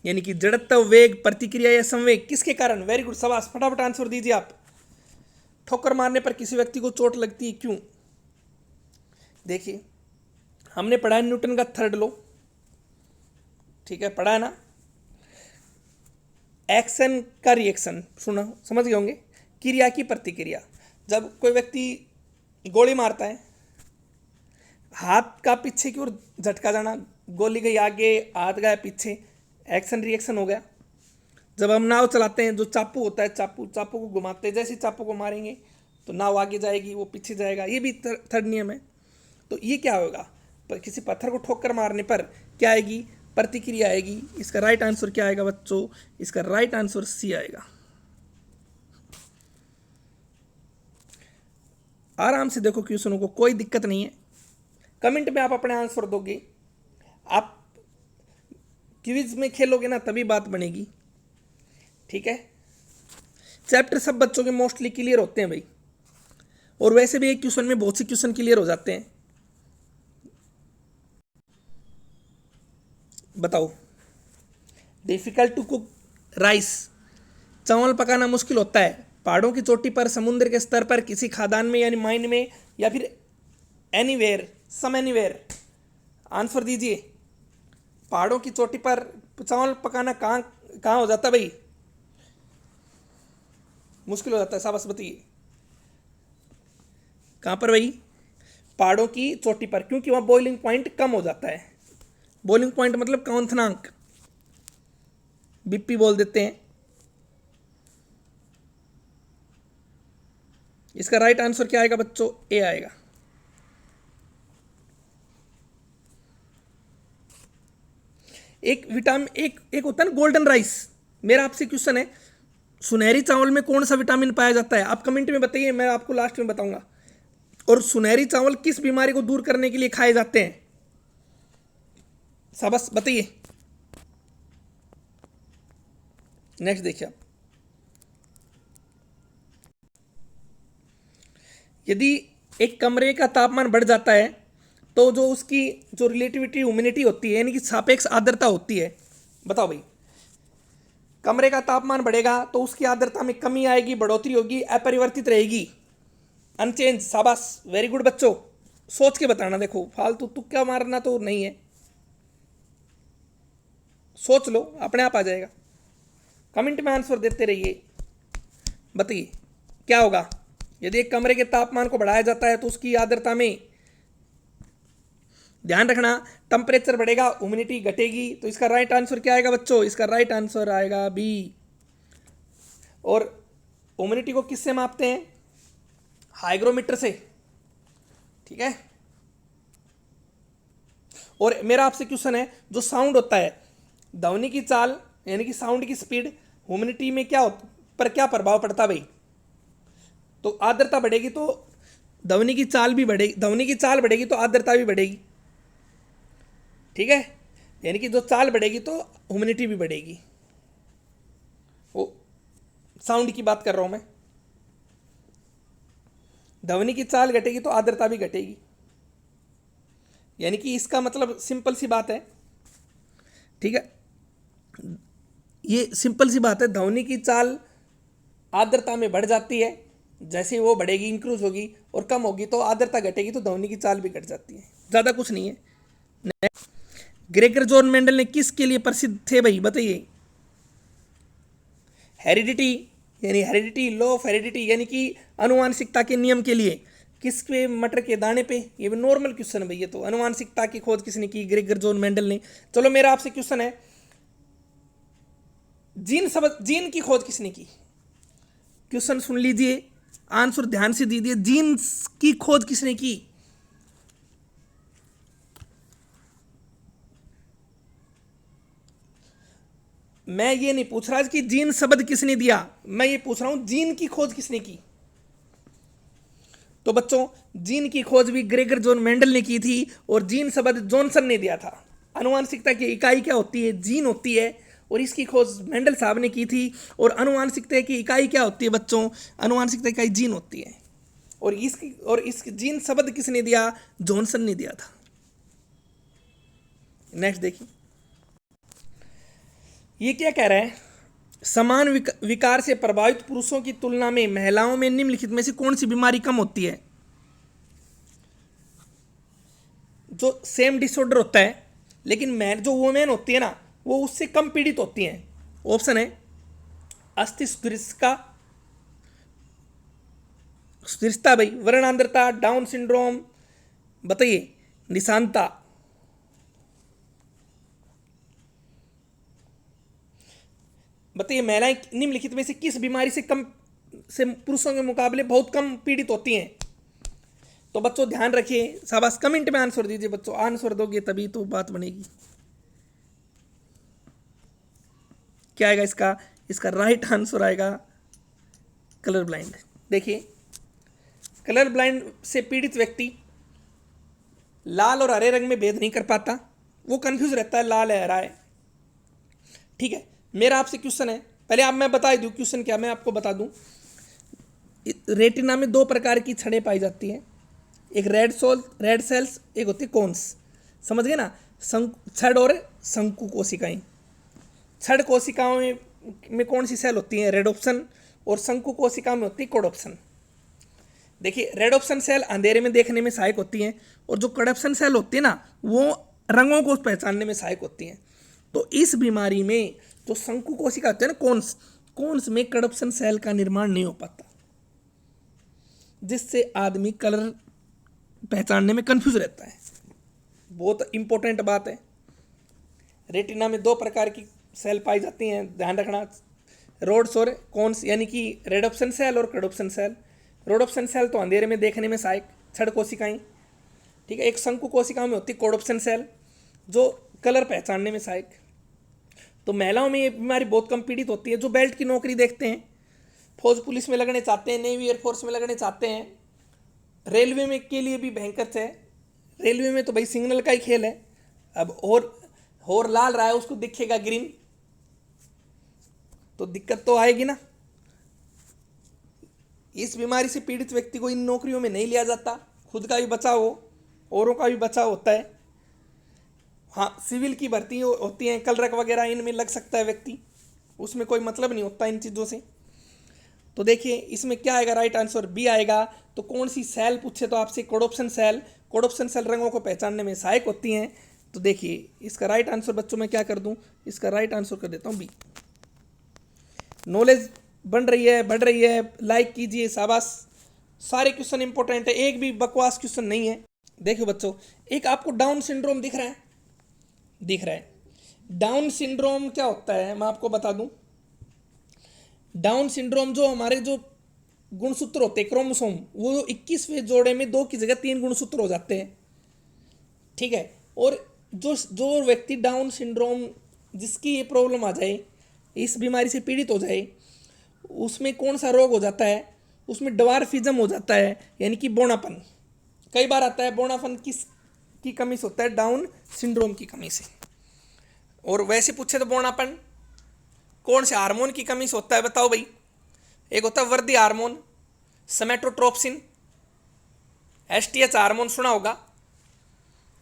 यानी कि जड़त्व, वेग, प्रतिक्रिया या संवेग, किसके कारण? वेरी गुड, शाबाश, फटाफट आंसर दीजिए आप। ठोकर मारने पर किसी व्यक्ति को चोट लगती है, क्यों? देखिए, हमने पढ़ा है न्यूटन का थर्ड लॉ, ठीक है, पढ़ा है ना। एक्शन का रिएक्शन, सुना समझ गए होंगे, क्रिया की प्रतिक्रिया। जब कोई व्यक्ति गोली मारता है, हाथ का पीछे की ओर झटका जाना, गोली गई आगे, हाथ गया पीछे, एक्शन रिएक्शन हो गया। जब हम नाव चलाते हैं, जो चापू होता है, चापू को घुमाते हैं, जैसे चापू को मारेंगे तो नाव आगे जाएगी, वो पीछे जाएगा, ये भी थर्ड नियम है। तो ये क्या होगा, पर किसी पत्थर को ठोकर मारने पर क्या आएगी, प्रतिक्रिया आएगी। इसका राइट आंसर क्या आएगा बच्चों, इसका राइट आंसर सी आएगा। आराम से देखो क्वेश्चनों को, कोई दिक्कत नहीं है। कमेंट में आप अपने आंसर दोगे, आप क्विज में खेलोगे ना तभी बात बनेगी, ठीक है। चैप्टर सब बच्चों के मोस्टली क्लियर होते हैं भाई, और वैसे भी एक क्वेश्चन में बहुत से क्वेश्चन क्लियर हो जाते हैं। बताओ, डिफिकल्ट टू कुक राइस, चावल पकाना मुश्किल होता है पहाड़ों की चोटी पर, समुद्र के स्तर पर, किसी खादान में यानी माइन में, या फिर एनीवेयर, सम एनीवेयर। आंसर दीजिए। पहाड़ों की चोटी पर चावल पकाना कहाँ कहाँ हो जाता है भाई, मुश्किल हो जाता है, शाबाश बताइए कहाँ पर भाई, पहाड़ों की चोटी पर, क्योंकि वहाँ बॉइलिंग पॉइंट कम हो जाता है। बॉइलिंग पॉइंट मतलब क्वथनांक, बीपी बोल देते हैं। इसका राइट आंसर क्या आएगा बच्चों, ए आएगा। एक विटामिन, एक होता है ना गोल्डन राइस। मेरा आपसे क्वेश्चन है, सुनहरी चावल में कौन सा विटामिन पाया जाता है, आप कमेंट में बताइए, मैं आपको लास्ट में बताऊंगा। और सुनहरी चावल किस बीमारी को दूर करने के लिए खाए जाते हैं, शाबाश बताइए। नेक्स्ट देखिए आप, यदि एक कमरे का तापमान बढ़ जाता है तो जो उसकी जो रिलेटिविटी ह्यूमिडिटी होती है, यानी कि सापेक्ष आर्द्रता होती है, बताओ भाई। कमरे का तापमान बढ़ेगा तो उसकी आर्द्रता में कमी आएगी, बढ़ोतरी होगी, अपरिवर्तित रहेगी, अनचेंज। शाबाश, वेरी गुड बच्चों, सोच के बताना, देखो फालतू तुक्का मारना तो नहीं है, सोच लो, अपने आप आ जाएगा। कमेंट में आंसर देते रहिए, बताइए क्या होगा। यदि एक कमरे के तापमान को बढ़ाया जाता है तो उसकी आर्द्रता में, ध्यान रखना, टेम्परेचर बढ़ेगा, ह्यूमिडिटी घटेगी। तो इसका राइट आंसर क्या आएगा बच्चों, इसका राइट आंसर आएगा बी। और ह्यूमिडिटी को किससे मापते हैं, हाइग्रोमीटर से, ठीक है। और मेरा आपसे क्वेश्चन है, जो साउंड होता है, ध्वनि की चाल यानी कि साउंड की स्पीड, ह्यूमिडिटी में पर क्या प्रभाव पड़ता भाई। तो आर्द्रता बढ़ेगी तो ध्वनि की चाल भी बढ़ेगी, ध्वनि की चाल बढ़ेगी तो आर्द्रता भी बढ़ेगी, ठीक है। यानी कि जो चाल बढ़ेगी तो ह्यूमिडिटी भी बढ़ेगी। वो साउंड की बात कर रहा हूं मैं, ध्वनि की चाल घटेगी तो आर्द्रता भी घटेगी। यानी कि इसका मतलब सिंपल सी बात है, ठीक है, ये सिंपल सी बात है। ध्वनि की चाल आर्द्रता में बढ़ जाती है, जैसे वो बढ़ेगी, इंक्रीज होगी, और कम होगी तो आर्द्रता घटेगी, तो ध्वनि की चाल भी घट जाती है, ज़्यादा कुछ नहीं है। ग्रेगर जॉन मेंडल ने किसके लिए प्रसिद्ध थे भाई, बताइए। हेरिडिटी, यानी हेरिडिटी, लॉ ऑफ हेरिडिटी, यानी कि अनुवांशिकता के नियम के लिए। किसके, मटर के दाने पे, ये भी नॉर्मल क्वेश्चन है भैया। तो अनुवांशिकता की खोज किसने की, ग्रेगर जॉन मेंडल ने। चलो मेरा आपसे क्वेश्चन है, जीन की खोज किसने की। क्वेश्चन सुन लीजिए, आंसर ध्यान से दीजिए, जीन की खोज किसने की। मैं ये नहीं पूछ रहा कि जीन शब्द किसने दिया, मैं ये पूछ रहा हूं जीन की खोज किसने की। तो बच्चों, जीन की खोज भी ग्रेगर जॉन मेंडल ने की थी, और जीन शब्द जॉनसन ने दिया था। अनुवांशिकता की इकाई क्या होती है, जीन होती है, और इसकी खोज मेंडल साहब ने की थी। और अनुवांशिकता की इकाई क्या होती है बच्चों, अनुवांशिकता इकाई जीन होती है। और इस जीन शब्द किसने दिया, जॉनसन ने दिया था। नेक्स्ट देखिए, ये क्या कह रहा है, समान विकार से प्रभावित पुरुषों की तुलना में महिलाओं में निम्नलिखित में से कौन सी बीमारी कम होती है। जो सेम डिसऑर्डर होता है, लेकिन जो वुमेन होती है ना, वो उससे कम पीड़ित होती हैं। ऑप्शन है अस्थि सुदृढ़ता भाई, वर्णांधता, डाउन सिंड्रोम, बताइए निशानता, बताइए महिलाएं निम्नलिखित में से किस बीमारी से पुरुषों के मुकाबले बहुत कम पीड़ित होती हैं। तो बच्चों ध्यान रखिए, शाबाश, कमेंट में आंसर दीजिए बच्चों, आंसर दोगे तभी तो बात बनेगी। क्या आएगा इसका? इसका राइट आंसर आएगा कलर ब्लाइंड। देखिए कलर ब्लाइंड से पीड़ित व्यक्ति लाल और हरे रंग में भेद नहीं कर पाता, वो कंफ्यूज रहता है लाल है हरा है। ठीक है, मेरा आपसे क्वेश्चन है, पहले आप मैं बता दूं क्वेश्चन क्या, मैं आपको बता दूं। रेटिना में दो प्रकार की छड़ें पाई जाती हैं, एक रेड सेल्स, एक होती है कोन्स। समझ गए ना? छड़ और शंकु कोशिकाएं। छड़ कोशिकाओं में कौन सी सेल होती है? रेडोप्सन, और शंकु कोशिका में होती है कोडोप्सन। देखिए रेडोप्सन सेल अंधेरे में देखने में सहायक होती हैं, और जो कोडोप्सन सेल होती है ना वो रंगों को पहचानने में सहायक होती हैं। तो इस बीमारी में जो शंकु कोशिका होती है ना, कोन्स में कोडोप्सन सेल का निर्माण नहीं हो पाता, जिससे आदमी कलर पहचानने में कंफ्यूज रहता है। बहुत इंपॉर्टेंट बात है। रेटिना में दो प्रकार की सेल पाई जाती हैं, ध्यान रखना, रोड्स और कोन्स, यानी कि रेडोप्सन सेल और कोडोप्सन सेल। रोडोप्सन सेल तो अंधेरे में देखने में सहायक छड़ कोशिकाएं, ठीक है। एक शंकु कोशिकाओं में होती है कोडोप्सन सेल जो कलर पहचानने में सहायक। तो महिलाओं में ये बीमारी बहुत कम पीड़ित होती है। जो बेल्ट की नौकरी देखते हैं, फौज पुलिस में लगने चाहते हैं, नेवी एयरफोर्स में लगने चाहते हैं, रेलवे में के लिए भी भयंकर है। रेलवे में तो भाई सिग्नल का ही खेल है। अब और लाल रहा है, उसको दिखेगा ग्रीन, तो दिक्कत तो आएगी ना। इस बीमारी से पीड़ित व्यक्ति को इन नौकरियों में नहीं लिया जाता, खुद का भी बचाव हो, औरों का भी बचाव होता है। हाँ, सिविल की भर्ती होती है, कलरक वगैरह, इनमें लग सकता है व्यक्ति, उसमें कोई मतलब नहीं होता इन चीज़ों से। तो देखिए इसमें क्या आएगा, राइट आंसर बी आएगा। तो कौन सी सेल पूछे तो आपसे कोडोप्सन सेल रंगों को पहचानने में सहायक होती हैं। तो देखिए इसका राइट आंसर बच्चों मैं क्या कर दूं, इसका राइट आंसर कर देता हूं बी। नॉलेज बन रही है, बढ़ रही है, लाइक कीजिए, शाबाश। सारे क्वेश्चन इंपॉर्टेंट है, एक भी बकवास क्वेश्चन नहीं है। देखिए बच्चों, एक आपको डाउन सिंड्रोम दिख रहा है। डाउन सिंड्रोम क्या होता है मैं आपको बता दूं। डाउन सिंड्रोम जो हमारे जो गुणसूत्र होते हैं क्रोमोसोम, वो 21वें जोड़े में 2 की जगह 3 गुणसूत्र हो जाते हैं, ठीक है। और जो व्यक्ति डाउन सिंड्रोम, जिसकी ये प्रॉब्लम आ जाए, इस बीमारी से पीड़ित हो जाए, उसमें कौन सा रोग हो जाता है, उसमें डवार्फिज्म हो जाता है, यानी कि बौनापन। कई बार आता है बौनापन की कमी से होता है, डाउन सिंड्रोम की कमी से। और वैसे पूछे तो बौनापन कौन से हार्मोन की कमी से होता है, बताओ भाई। एक होता है वृद्धि हार्मोन, सोमेटोट्रोप्सिन, एसटीएच हार्मोन सुना होगा,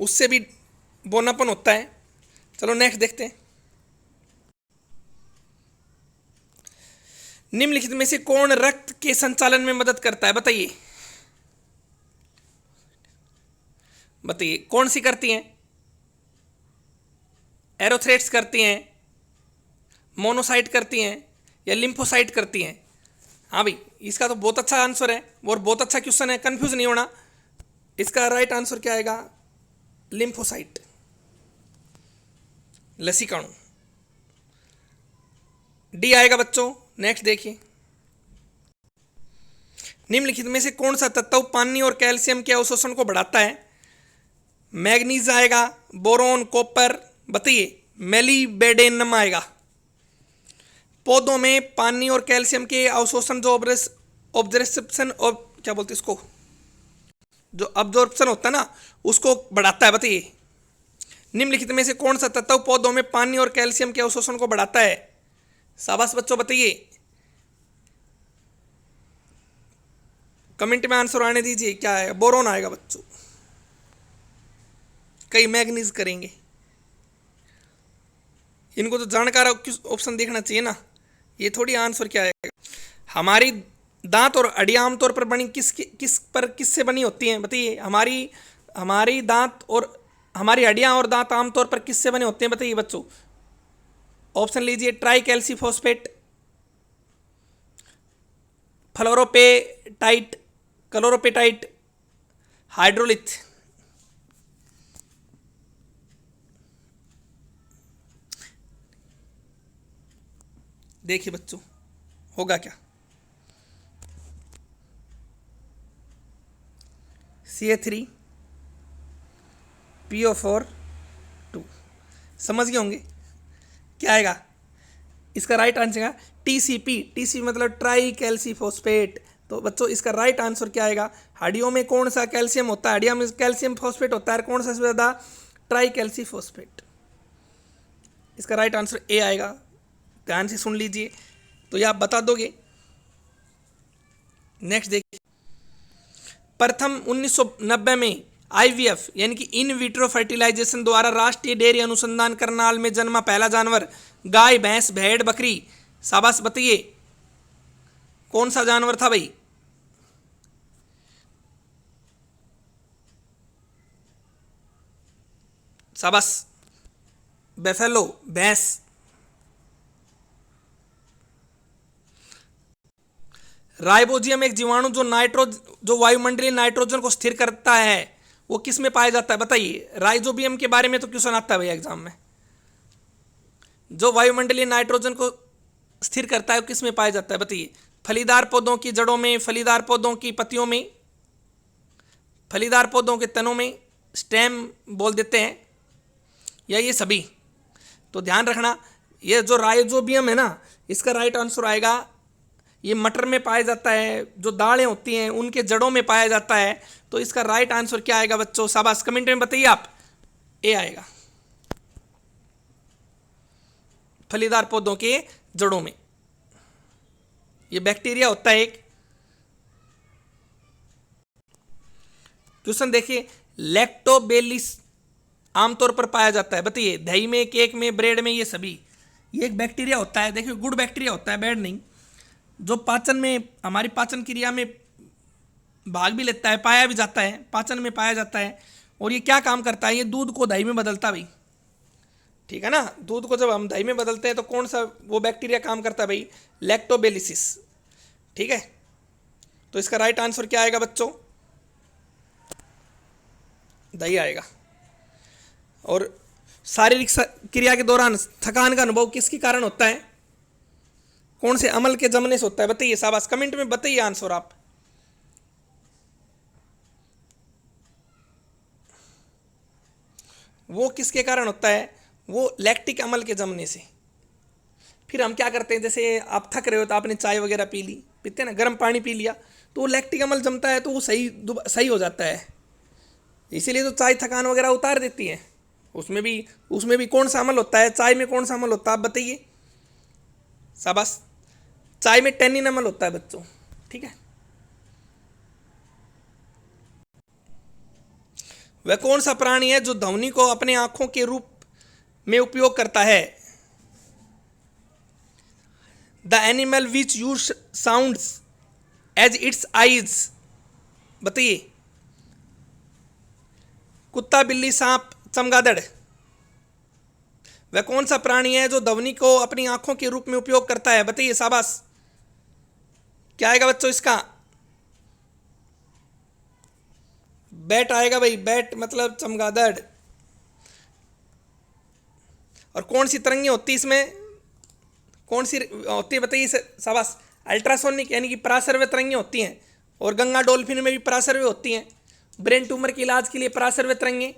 उससे भी बौनापन होता है। चलो नेक्स्ट देखते हैं। निम्नलिखित में से कौन रक्त के संचालन में मदद करता है, बताइए कौन सी करती हैं? एरोथ्रेट्स करती हैं, मोनोसाइट करती हैं, या लिम्फोसाइट करती हैं? हाँ भाई, इसका तो बहुत अच्छा आंसर है और बहुत अच्छा क्वेश्चन है, कंफ्यूज नहीं होना। इसका राइट आंसर क्या आएगा? लिम्फोसाइट, लसीकाणु, डी आएगा बच्चों। नेक्स्ट देखिए, निम्नलिखित में से कौन सा तत्व पानी और कैल्शियम के अवशोषण को बढ़ाता है? मैग्नीज आएगा, बोरोन, कॉपर, बताइए मेलिबेडेनम आएगा। पौधों में पानी और कैल्शियम के अवशोषण जो ऑब्जर्प्शन और क्या बोलते हैं इसको, जो अब्जॉर्प्शन होता है ना, उसको बढ़ाता है, बताइए निम्नलिखित में से कौन सा तत्व पौधों में पानी और कैल्शियम के अवशोषण को बढ़ाता है? शाबाश बच्चों, बताइए, कमेंट में आंसर आने दीजिए। क्या है? बोरोन आएगा बच्चों। कई मैग्नीज करेंगे, इनको तो जानकार ऑप्शन देखना चाहिए ना, ये थोड़ी आंसर क्या है। हमारी दांत और हड्डियां आमतौर पर बनी किससे बनी होती हैं, बताइए। हमारी दांत और हमारी हड्डियां और दांत आमतौर पर किससे बने होते हैं, बताइए बच्चों। ऑप्शन लीजिए, ट्राई कैल्सीफॉस्फेट, फ्लोरोपेटाइट, क्लोरोपेटाइट, हाइड्रोलिथ। देखिए बच्चों होगा क्या, CH3 PO4 2। समझ गए होंगे क्या आएगा इसका राइट आंसर? TCP, TCP मतलब ट्राई कैल्सी फॉस्फेट। तो बच्चों इसका राइट आंसर क्या आएगा? हड्डियों में कौन सा कैल्शियम होता है? हड्डियों में कैल्शियम फॉस्फेट होता है, कौन सा सबसे ज़्यादा? Try कैल्सी phosphate. इसका राइट आंसर ए आएगा। ध्यान से सुन लीजिए, तो ये आप बता दोगे। नेक्स्ट देखिए, प्रथम 1990 में IVF यानी कि इन विट्रो फर्टिलाइजेशन द्वारा राष्ट्रीय डेयरी अनुसंधान करनाल में जन्मा पहला जानवर गाय, भैंस, भेड़, बकरी। शाबाश बताइए कौन सा जानवर था भाई? शाबाश, बेफेलो, भैंस। राइबोजियम एक जीवाणु जो वायुमंडलीय नाइट्रोजन को स्थिर करता है, वो किस में पाया जाता है बताइए? राइजोबियम के बारे में तो क्वेश्चन आता है भैया एग्जाम में। जो वायुमंडलीय नाइट्रोजन को स्थिर करता है वो किस में पाया जाता है बताइए? फलीदार पौधों की जड़ों में, फलीदार पौधों की पत्तियों में, फलीदार पौधों के तनों में, स्टेम बोल देते हैं, या ये सभी? तो ध्यान रखना, ये जो राइजोबियम है ना, इसका राइट आंसर आएगा, ये मटर में पाया जाता है, जो दालें होती हैं उनके जड़ों में पाया जाता है। तो इसका राइट आंसर क्या आएगा बच्चों? शाबाश, कमेंट में बताइए आप। ए आएगा, फलीदार पौधों के जड़ों में। ये बैक्टीरिया होता है एक। क्वेश्चन देखिए, लैक्टोबेलिस आमतौर पर पाया जाता है बताइए? दही में, केक में, ब्रेड में, ये सभी। ये एक बैक्टीरिया होता है, देखिए गुड बैक्टीरिया होता है, बैड नहीं, जो पाचन में, हमारी पाचन क्रिया में भाग भी लेता है, पाया भी जाता है, पाचन में पाया जाता है। और ये क्या काम करता है? ये दूध को दही में बदलता है भाई, ठीक है ना? दूध को जब हम दही में बदलते हैं तो कौन सा वो बैक्टीरिया काम करता है भाई? लैक्टोबेलिसिस, ठीक है। तो इसका राइट आंसर क्या आएगा बच्चों? दही आएगा। और शारीरिक क्रिया के दौरान थकान का अनुभव किसके कारण होता है? कौन से अमल के जमने से होता है बताइए? शाबाश, कमेंट में बताइए आंसर आप। वो किसके कारण होता है? वो लैक्टिक अम्ल के जमने से। फिर हम क्या करते हैं, जैसे आप थक रहे हो तो आपने चाय वगैरह पी ली, पीते हैं ना, गर्म पानी पी लिया, तो वो लैक्टिक अम्ल जमता है, तो वो सही हो जाता है। इसीलिए तो चाय थकान वगैरह उतार देती है। उसमें भी कौन सा अम्ल होता है? चाय में कौन सा अम्ल होता है आप बताइए? शाबाश, चाय में टैनिन अम्ल होता है बच्चों, ठीक है। वह कौन सा प्राणी है जो ध्वनि को अपने आंखों के रूप में उपयोग करता है? The animal which use sounds as its eyes. बताइए, कुत्ता, बिल्ली, सांप, चमगादड़। वह कौन सा प्राणी है जो ध्वनि को अपनी आंखों के रूप में उपयोग करता है? बताइए, शाबाश, क्या आएगा बच्चों इसका? बैट आएगा भाई, बैट मतलब चमगादड़। और कौन सी तरंगें होती इसमें, कौन सी होती है बताइए? शाबाश, अल्ट्रासोनिक यानी कि पराश्रव्य तरंगें होती हैं। और गंगा डॉल्फिन में भी पराश्रव्य होती हैं। ब्रेन ट्यूमर के इलाज के लिए पराश्रव्य तरंगें,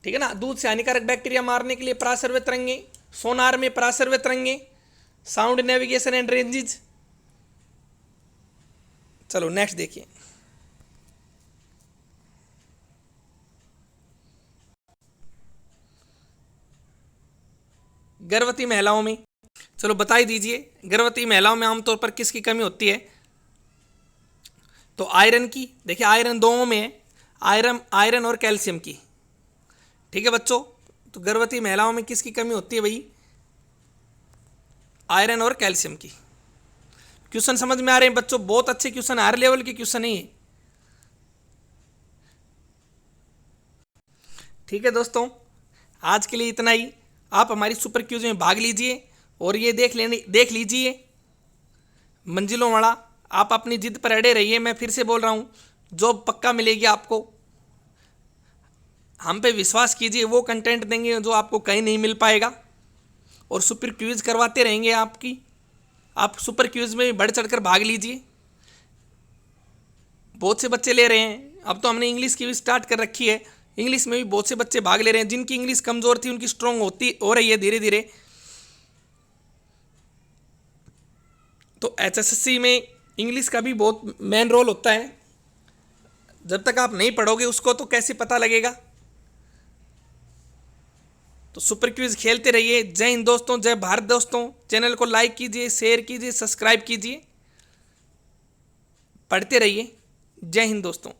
ठीक है ना। दूध से हानिकारक बैक्टीरिया मारने के लिए पराश्रव्य तरंगें। सोनार में पराश्रव्य तरंगें। Sound navigation and ranges. चलो नेक्स्ट देखिए, गर्भवती महिलाओं में, चलो बता ही दीजिए, गर्भवती महिलाओं में आमतौर पर किसकी कमी होती है? तो आयरन की। देखिए आयरन दोनों में है, आयरन और कैल्शियम की, ठीक है बच्चों। तो गर्भवती महिलाओं में किसकी कमी होती है भाई? आयरन और कैल्शियम की। क्वेश्चन समझ में आ रहे हैं बच्चों? बहुत अच्छे क्वेश्चन, हर लेवल के क्वेश्चन है, ठीक है दोस्तों। आज के लिए इतना ही। आप हमारी सुपर क्यूज में भाग लीजिए और ये देख लीजिए मंजिलों वाला आप अपनी जिद पर अड़े रहिए। मैं फिर से बोल रहा हूँ, जॉब पक्का मिलेगी आपको। हम पे विश्वास कीजिए, वो कंटेंट देंगे जो आपको कहीं नहीं मिल पाएगा। और सुपर क्विज करवाते रहेंगे आपकी। आप सुपर क्विज में बढ़ चढ़कर भाग लीजिए। बहुत से बच्चे ले रहे हैं। अब तो हमने इंग्लिश की भी स्टार्ट कर रखी है। इंग्लिश में भी बहुत से बच्चे भाग ले रहे हैं। जिनकी इंग्लिश कमज़ोर थी उनकी स्ट्रांग हो रही है धीरे धीरे। तो एचएसएससी में इंग्लिश का भी बहुत मेन रोल होता है। जब तक आप नहीं पढ़ोगे उसको तो कैसे पता लगेगा। तो सुपर क्विज खेलते रहिए। जय हिंद दोस्तों, जय भारत दोस्तों। चैनल को लाइक कीजिए, शेयर कीजिए, सब्सक्राइब कीजिए, पढ़ते रहिए। जय हिंद दोस्तों।